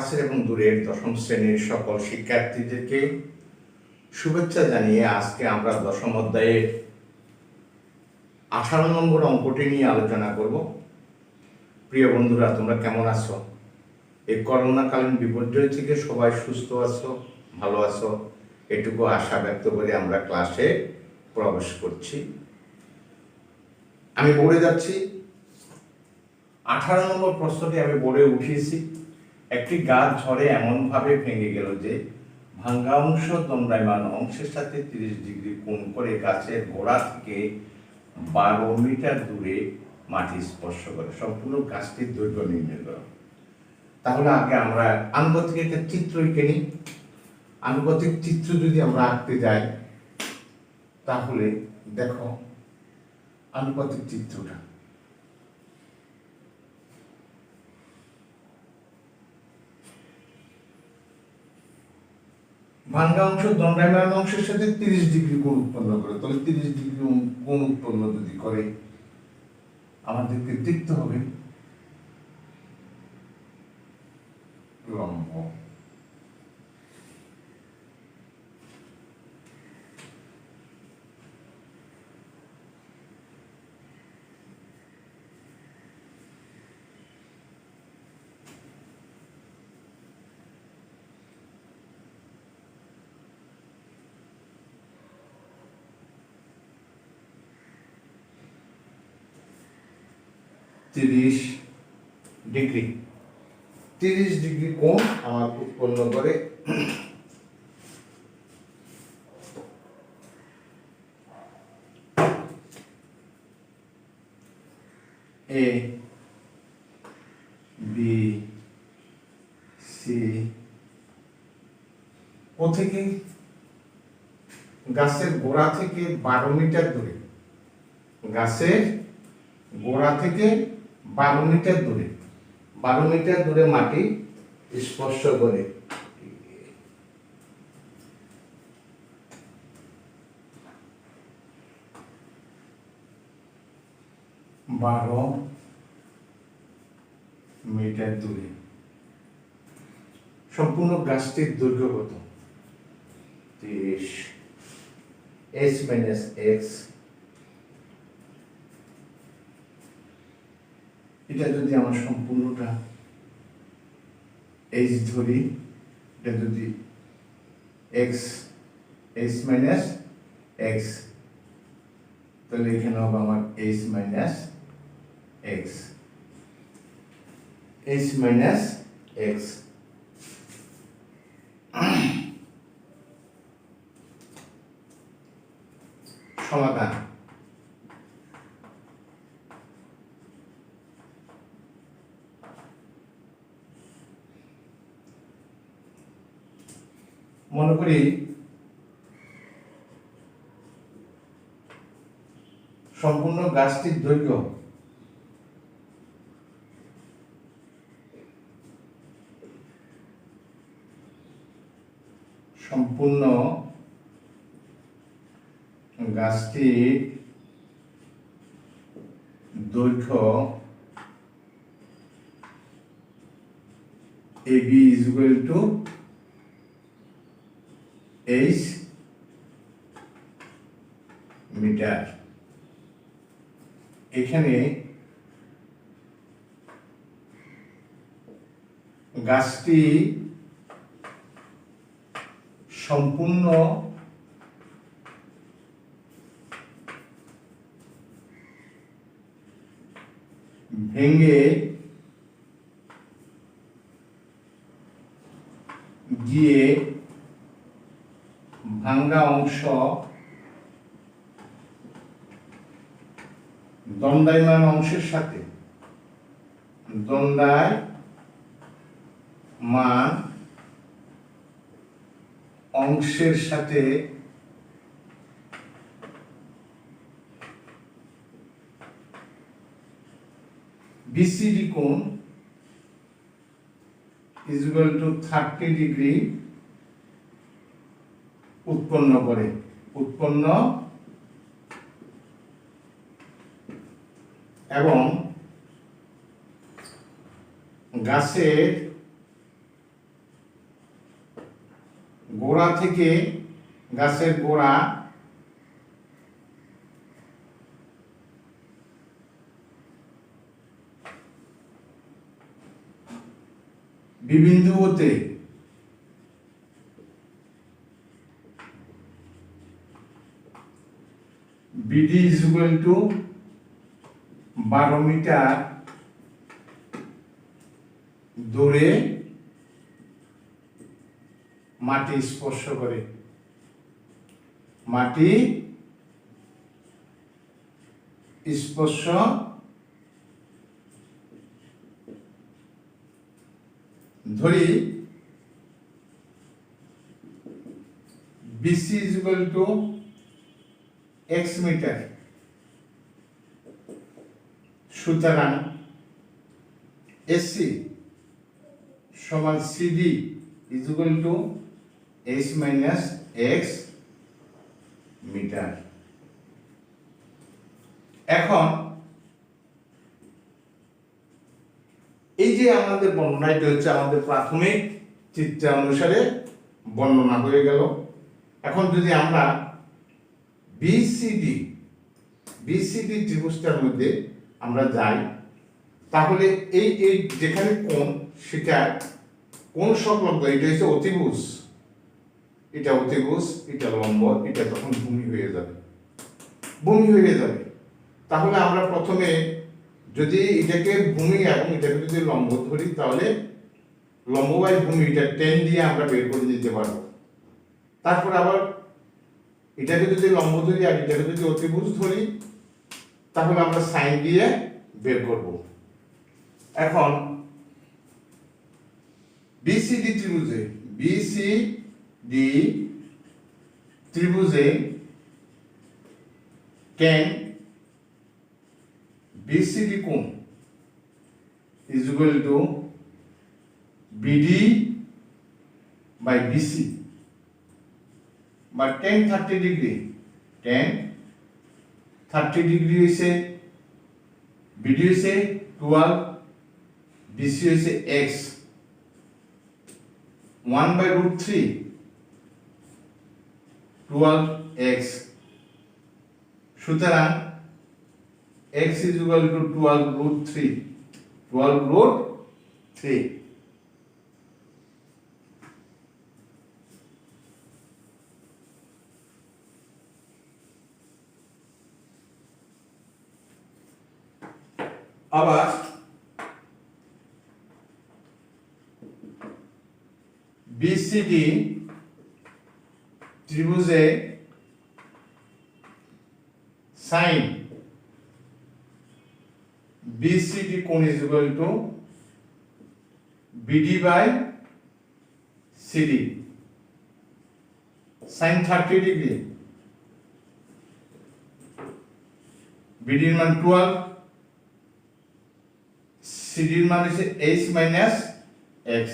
কাছের এবং দূরের দশম শ্রেণীর সকল শিক্ষার্থীদেরকে শুভেচ্ছা জানিয়ে আজকে আমরা দশম অধ্যায়ের 18 নম্বর অঙ্কটি নিয়ে আলোচনা করব। প্রিয় বন্ধুরা, তোমরা কেমন আছো? এই করোনাকালীন বিপর্যয় থেকে সবাই সুস্থ আছো, ভালো আছো, এটুকু আশা ব্যক্ত করে আমরা ক্লাসে প্রবেশ করছি। আমি বোর্ডে যাচ্ছি। 18 নম্বর প্রশ্নটি আমি বোর্ডে উঠিয়েছি। একটি গাছ ঝড়ে এমনভাবে ভেঙে গেল যে ভাঙ্গা অংশ দণ্ডায়মান অংশের সাথে 30 ডিগ্রি কোণ করে গাছের গোড়া থেকে 12 মিটার দূরে মাটি স্পর্শ করে। সম্পূর্ণ গাছটির দৈর্ঘ্য নির্ণয় করো। তাহলে আগে আমরা আনুপাতিক একটা চিত্র এঁকে নিই। আনুপাতিক চিত্র যদি আমরা আঁকতে যাই তাহলে দেখো আনুপাতিক চিত্রটা। ভাঙ্গা অংশ দণ্ডায়মান অংশের সাথে 30 ডিগ্রি কোণ উৎপন্ন করে। তাহলে 30 ডিগ্রি কোণ উৎপন্ন যদি করে, আমাদেরকে দেখতে হবে লম্ব। তিরিশ ডিগ্রি কোণ আমার উৎপন্ন করে এ বি সি। ও থেকে গাছের গোড়া থেকে 12 মিটার দূরে, গাছের গোড়া থেকে 12 মিটার দূরে, 12 মিটার দূরে মাটি স্পর্শ করে। বারো মিটার দূরে। সম্পূর্ণ গাছটির দৈর্ঘ্য কত? 30 h মাইনাস x। এটা যদি আমার সম্পূর্ণটা h ধরি, এটা যদি x মাইনাস x, তাহলে এখানে হবে আমার h minus x, h minus x। সমাধান। মনে করি সম্পূর্ণ গাছটির দৈর্ঘ্য AB is equal to h metre. এখানে গাছটি সম্পূর্ণ ভেঙে গিয়ে ভাঙ্গা অংশ দণ্ডায়মান অংশের সাথে, দণ্ডায়মান অংশের সাথে বিসিডি কোণ is equal to 30 ডিগ্রি উৎপন্ন করে। এবং গাছের গোড়া থেকে গাছের গোড়া বিবিন্দু হতে B D is equal to 12 metre দূরে মাটি স্পর্শ করে। মাটি স্পর্শ ধরি B C is equal to X metre. সুতরাং এসি সমান C D is equal to H minus X metre. এখন এই যে আমাদের বর্ণনাটি হচ্ছে আমাদের প্রাথমিক চিত্রানুসারে বর্ণনা হয়ে গেল। এখন যদি আমরা বিসিডি ত্রিভুজটার মধ্যে আমরা যাই, তাহলে এই এই যেখানে কোণ, সেটা কোণ সংলগ্ন, এটা হচ্ছে অতিভুজ, এটা অতিভুজ, এটা লম্ব, এটা তখন ভূমি হয়ে যাবে, তাহলে আমরা প্রথমে যদি এটাকে ভূমি এবং এটাকে যদি লম্ব ধরি, তাহলে লম্ব বাই ভূমি এটা 10 দিয়ে আমরা বের করে দিতে পারবো। তারপর আবার এটাকে যদি লম্ব ধরি আর এটাকে যদি অতিভুজ ধরি, তাহলে আমরা সাইন দিয়ে বের করব। এখন বিসিডি ত্রিভুজে tan বিসিডি কোণ is equal to BD by B C বা tan 30 ডিগ্রি। tan 30 ডিগ্রি হইছে বিডি হইছে 12, বিসি হইছে x 1/√3 12x। সুতরাং x is equal to 12√3 12√3। আবার বিসিডি ত্রিভুজে সাইন বিসিডি কোণ is equal to BD by CD. Sine 30 degree, বিডির মান 12, সিডির মান হচ্ছে h minus x।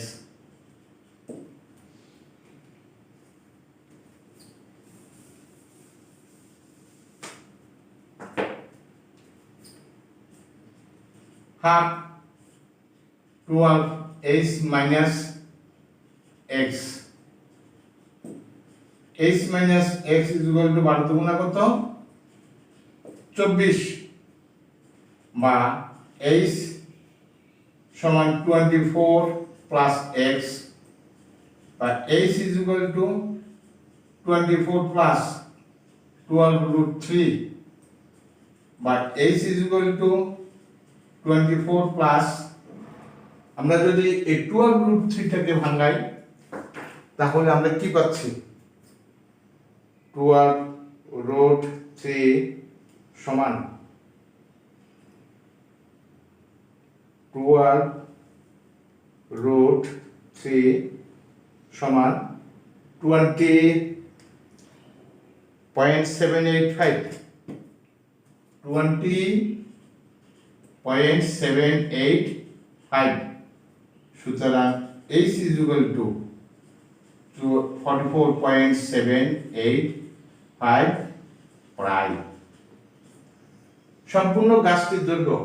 half 12h minus x, h minus x is equal to 12 গুণা কত 24 বা h সমান 24 plus x বা h is equal to 24 plus 12√3 বা h is equal to 24 plus, আমরা যদি এই 12√3 টাকে ভাঙাই, তাহলে আমরা কি পাচ্ছি 12√3 সমান 12√3 সমান 20.785 20.785। সুতরাং h is equal to 44.785 প্রায়। সম্পূর্ণ গাছটির দৈর্ঘ্য।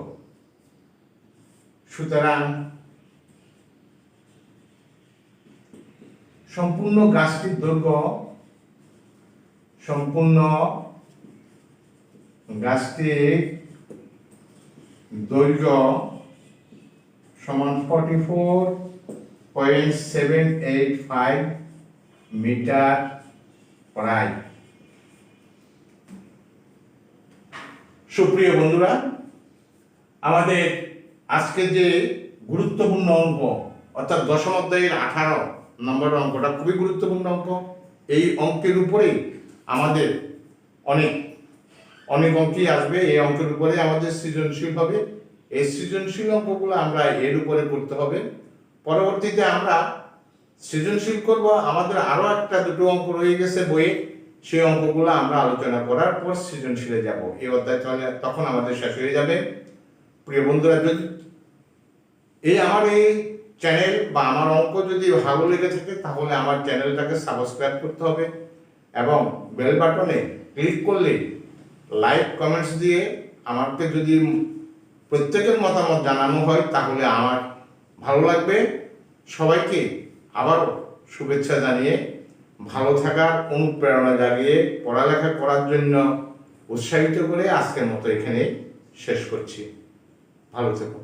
সুতরাং সম্পূর্ণ গাছটির দৈর্ঘ্য সম্পূর্ণ গাছটির দৈর্ঘ্য সমান 44.785 মিটার প্রায়। সুপ্রিয় বন্ধুরা, আমাদের আজকে যে গুরুত্বপূর্ণ অঙ্ক অর্থাৎ দশম অধ্যায়ের 18 নম্বর অঙ্কটা খুবই গুরুত্বপূর্ণ অঙ্ক। এই অঙ্কের উপরেই আমাদের অনেক অঙ্কই আসবে। এই অঙ্কের উপরে আমাদের সৃজনশীল হবে। এই সৃজনশীল অঙ্কগুলো আমরা এর উপরে করতে হবে। পরবর্তীতে আমরা সৃজনশীল করব। আমাদের আরো একটা দুটো অঙ্ক রয়ে গেছে বইয়ে, সেই অঙ্কগুলো আমরা আলোচনা করার পর সৃজনশীলে যাব। এই অধ্যায় চলে তখন আমাদের শেষ হয়ে যাবে। প্রিয় বন্ধুরা, যদি আমার এই চ্যানেল বা আমার অঙ্ক যদি ভালো লেগে থাকে তাহলে আমার চ্যানেলটাকে সাবস্ক্রাইব করতে হবে এবং বেল বাটনে ক্লিক করলে লাইক কমেন্টস দিয়ে আমাকে যদি প্রত্যেকের মতামত জানানো হয় তাহলে আমার ভালো লাগবে। সবাইকে আবারও শুভেচ্ছা জানিয়ে ভালো থাকার অনুপ্রেরণা জাগিয়ে পড়ালেখা করার জন্য উৎসাহিত করে আজকের মতো এখানে শেষ করছি। ভালো থেকো।